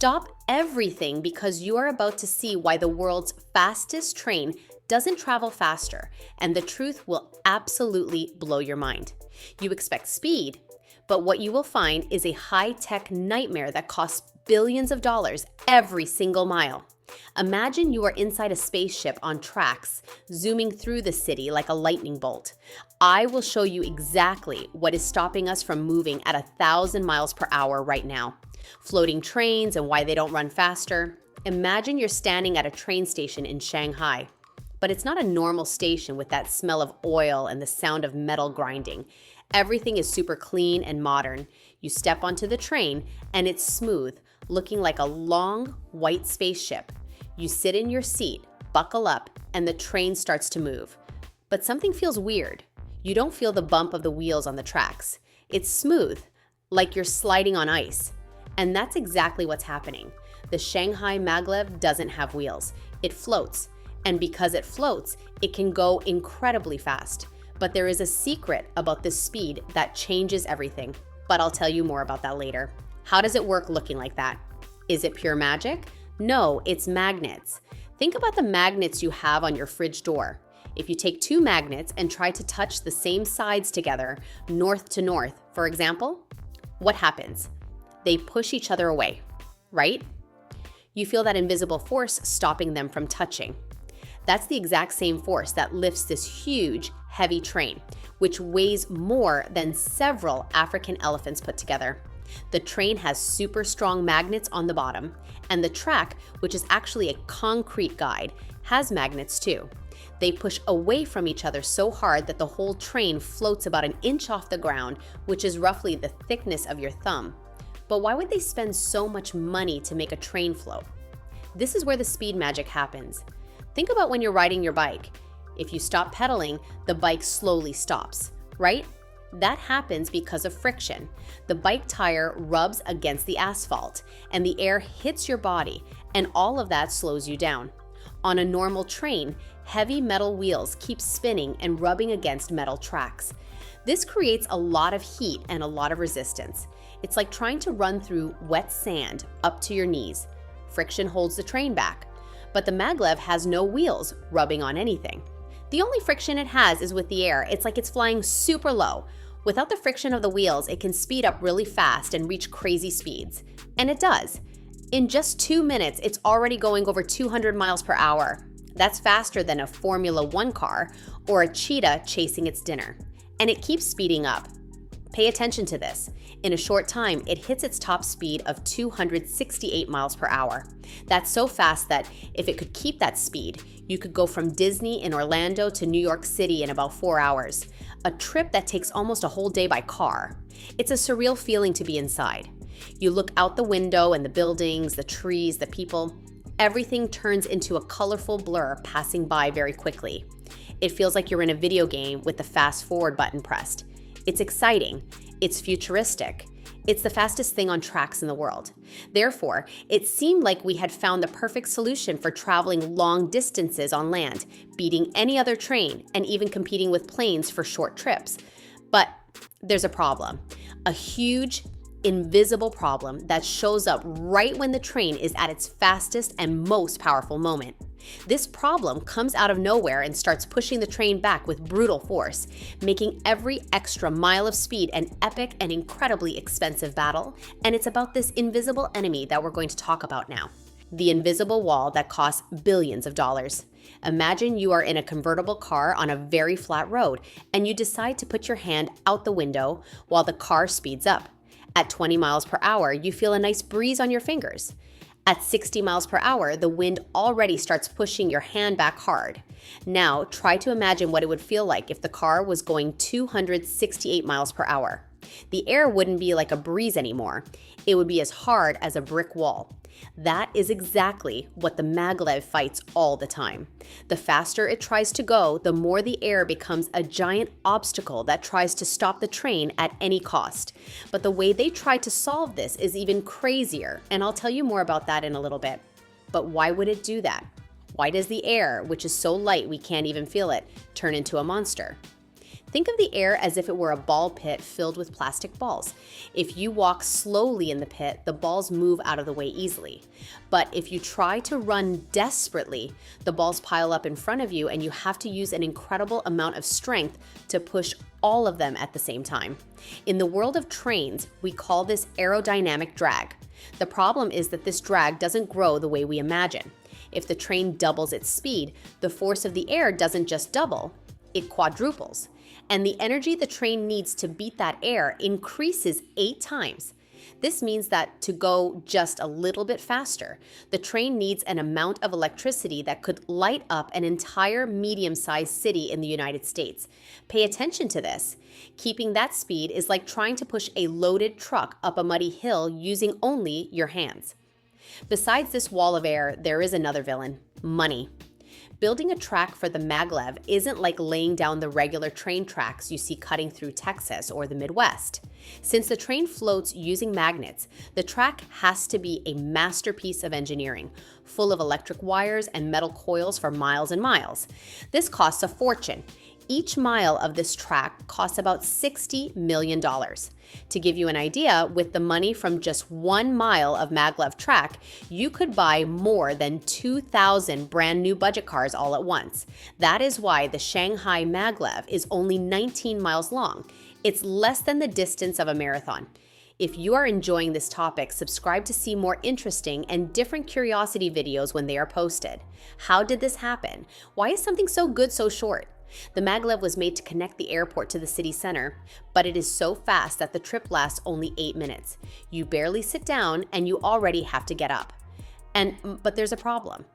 Stop everything because you are about to see why the world's fastest train doesn't travel faster, and the truth will absolutely blow your mind. You expect speed, but what you will find is a high-tech nightmare that costs billions of dollars every single mile. Imagine you are inside a spaceship on tracks, zooming through the city like a lightning bolt. I will show you exactly what is stopping us from moving at 1,000 miles per hour right now. Floating trains and why they don't run faster. Imagine you're standing at a train station in Shanghai. But it's not a normal station with that smell of oil and the sound of metal grinding. Everything is super clean and modern. You step onto the train and it's smooth, looking like a long, white spaceship. You sit in your seat, buckle up, and the train starts to move. But something feels weird. You don't feel the bump of the wheels on the tracks. It's smooth, like you're sliding on ice. And that's exactly what's happening. The Shanghai Maglev doesn't have wheels. It floats. And because it floats, it can go incredibly fast. But there is a secret about this speed that changes everything. But I'll tell you more about that later. How does it work looking like that? Is it pure magic? No, it's magnets. Think about the magnets you have on your fridge door. If you take two magnets and try to touch the same sides together, north to north, for example, what happens? They push each other away, right? You feel that invisible force stopping them from touching. That's the exact same force that lifts this huge, heavy train, which weighs more than several African elephants put together. The train has super strong magnets on the bottom, and the track, which is actually a concrete guide, has magnets too. They push away from each other so hard that the whole train floats about an inch off the ground, which is roughly the thickness of your thumb. But why would they spend so much money to make a train float? This is where the speed magic happens. Think about when you're riding your bike. If you stop pedaling, the bike slowly stops, right? That happens because of friction. The bike tire rubs against the asphalt, and the air hits your body, and all of that slows you down. On a normal train, heavy metal wheels keep spinning and rubbing against metal tracks. This creates a lot of heat and a lot of resistance. It's like trying to run through wet sand up to your knees. Friction holds the train back. But the maglev has no wheels rubbing on anything. The only friction it has is with the air. It's like it's flying super low. Without the friction of the wheels, it can speed up really fast and reach crazy speeds. And it does. In just 2 minutes, it's already going over 200 miles per hour. That's faster than a Formula One car or a cheetah chasing its dinner. And it keeps speeding up. Pay attention to this. In a short time, it hits its top speed of 268 miles per hour. That's so fast that if it could keep that speed, you could go from Disney in Orlando to New York City in about 4 hours, a trip that takes almost a whole day by car. It's a surreal feeling to be inside. You look out the window and the buildings, the trees, the people. Everything turns into a colorful blur passing by very quickly. It feels like you're in a video game with the fast forward button pressed. It's exciting. It's futuristic. It's the fastest thing on tracks in the world. Therefore, it seemed like we had found the perfect solution for traveling long distances on land, beating any other train, and even competing with planes for short trips. But there's a problem. A huge, invisible problem that shows up right when the train is at its fastest and most powerful moment. This problem comes out of nowhere and starts pushing the train back with brutal force, making every extra mile of speed an epic and incredibly expensive battle. And it's about this invisible enemy that we're going to talk about now. The invisible wall that costs billions of dollars. Imagine you are in a convertible car on a very flat road, and you decide to put your hand out the window while the car speeds up. At 20 miles per hour, you feel a nice breeze on your fingers. At 60 miles per hour, the wind already starts pushing your hand back hard. Now, try to imagine what it would feel like if the car was going 268 miles per hour. The air wouldn't be like a breeze anymore. It would be as hard as a brick wall. That is exactly what the maglev fights all the time. The faster it tries to go, the more the air becomes a giant obstacle that tries to stop the train at any cost. But the way they try to solve this is even crazier, and I'll tell you more about that in a little bit. But why would it do that? Why does the air, which is so light we can't even feel it, turn into a monster? Think of the air as if it were a ball pit filled with plastic balls. If you walk slowly in the pit, the balls move out of the way easily. But if you try to run desperately, the balls pile up in front of you and you have to use an incredible amount of strength to push all of them at the same time. In the world of trains, we call this aerodynamic drag. The problem is that this drag doesn't grow the way we imagine. If the train doubles its speed, the force of the air doesn't just double, it quadruples. And the energy the train needs to beat that air increases 8 times. This means that to go just a little bit faster, the train needs an amount of electricity that could light up an entire medium-sized city in the United States. Pay attention to this. Keeping that speed is like trying to push a loaded truck up a muddy hill using only your hands. Besides this wall of air, there is another villain: money. Building a track for the Maglev isn't like laying down the regular train tracks you see cutting through Texas or the Midwest. Since the train floats using magnets, the track has to be a masterpiece of engineering, full of electric wires and metal coils for miles and miles. This costs a fortune. Each mile of this track costs about $60 million. To give you an idea, with the money from just 1 mile of maglev track, you could buy more than 2,000 brand new budget cars all at once. That is why the Shanghai Maglev is only 19 miles long. It's less than the distance of a marathon. If you are enjoying this topic, subscribe to see more interesting and different curiosity videos when they are posted. How did this happen? Why is something so good so short? The maglev was made to connect the airport to the city center, but it is so fast that the trip lasts only 8 minutes. You barely sit down and you already have to get up. But there's a problem.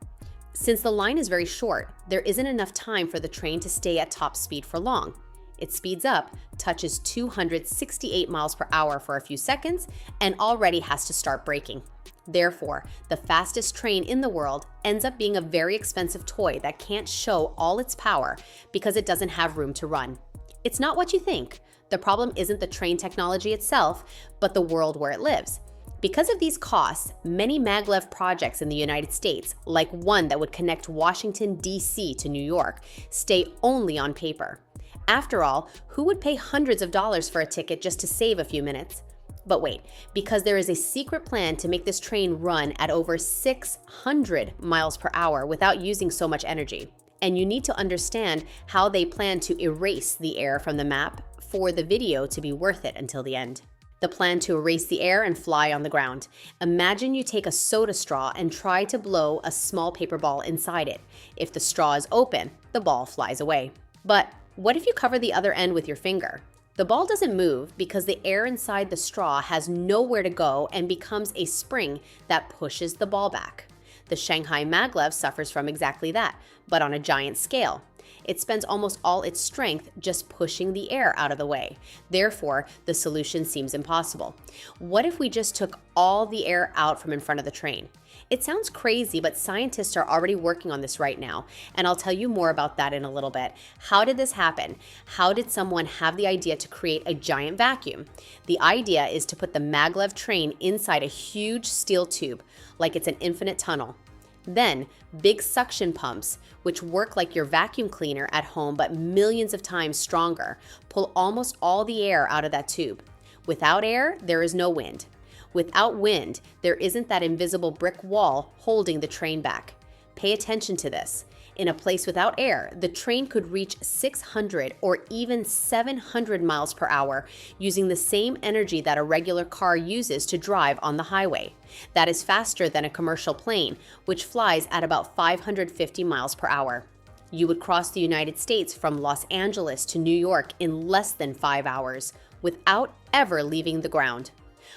Since the line is very short, there isn't enough time for the train to stay at top speed for long. It speeds up, touches 268 miles per hour for a few seconds, and already has to start braking. Therefore, the fastest train in the world ends up being a very expensive toy that can't show all its power because it doesn't have room to run. It's not what you think. The problem isn't the train technology itself, but the world where it lives. Because of these costs, many maglev projects in the United States, like one that would connect Washington, D.C. to New York, stay only on paper. After all, who would pay hundreds of dollars for a ticket just to save a few minutes? But wait, because there is a secret plan to make this train run at over 600 miles per hour without using so much energy. And you need to understand how they plan to erase the air from the map for the video to be worth it until the end. The plan to erase the air and fly on the ground. Imagine you take a soda straw and try to blow a small paper ball inside it. If the straw is open, the ball flies away. But what if you cover the other end with your finger? The ball doesn't move because the air inside the straw has nowhere to go and becomes a spring that pushes the ball back. The Shanghai Maglev suffers from exactly that, but on a giant scale. It spends almost all its strength just pushing the air out of the way. Therefore, the solution seems impossible. What if we just took all the air out from in front of the train? It sounds crazy, but scientists are already working on this right now, and I'll tell you more about that in a little bit. How did this happen? How did someone have the idea to create a giant vacuum? The idea is to put the maglev train inside a huge steel tube, like it's an infinite tunnel. Then, big suction pumps, which work like your vacuum cleaner at home but millions of times stronger, pull almost all the air out of that tube. Without air, there is no wind. Without wind, there isn't that invisible brick wall holding the train back. Pay attention to this. In a place without air, the train could reach 600 or even 700 miles per hour using the same energy that a regular car uses to drive on the highway. That is faster than a commercial plane, which flies at about 550 miles per hour. You would cross the United States from Los Angeles to New York in less than 5 hours without ever leaving the ground.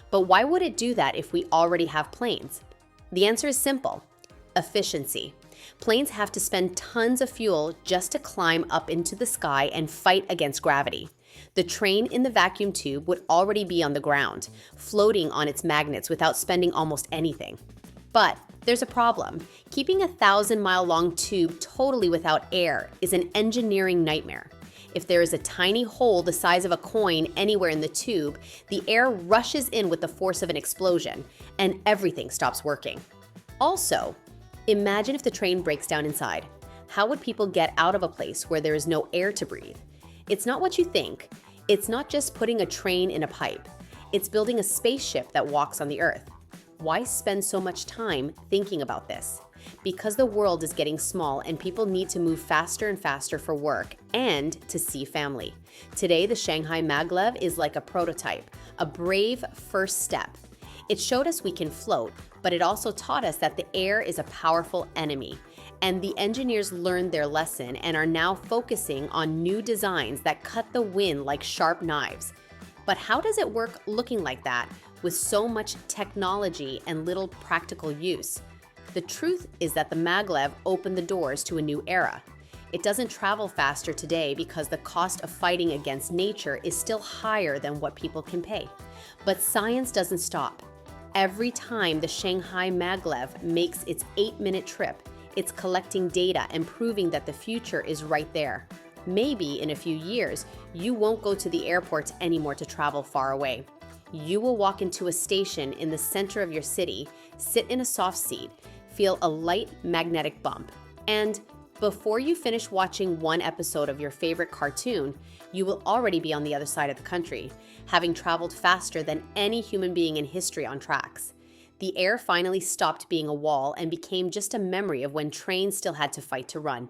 But why would it do that if we already have planes? The answer is simple: efficiency. Planes have to spend tons of fuel just to climb up into the sky and fight against gravity. The train in the vacuum tube would already be on the ground, floating on its magnets without spending almost anything. But there's a problem. Keeping a 1,000-mile-long tube totally without air is an engineering nightmare. If there is a tiny hole the size of a coin anywhere in the tube, the air rushes in with the force of an explosion, and everything stops working. Also, imagine if the train breaks down inside. How would people get out of a place where there is no air to breathe? It's not what you think. It's not just putting a train in a pipe. It's building a spaceship that walks on the Earth. Why spend so much time thinking about this? Because the world is getting small and people need to move faster and faster for work and to see family. Today, the Shanghai Maglev is like a prototype, a brave first step. It showed us we can float, but it also taught us that the air is a powerful enemy. And the engineers learned their lesson and are now focusing on new designs that cut the wind like sharp knives. But how does it work looking like that with so much technology and little practical use? The truth is that the Maglev opened the doors to a new era. It doesn't travel faster today because the cost of fighting against nature is still higher than what people can pay. But science doesn't stop. Every time the Shanghai Maglev makes its 8-minute trip, it's collecting data and proving that the future is right there. Maybe in a few years, you won't go to the airports anymore to travel far away. You will walk into a station in the center of your city, sit in a soft seat, feel a light magnetic bump, and before you finish watching one episode of your favorite cartoon, you will already be on the other side of the country, having traveled faster than any human being in history on tracks. The air finally stopped being a wall and became just a memory of when trains still had to fight to run.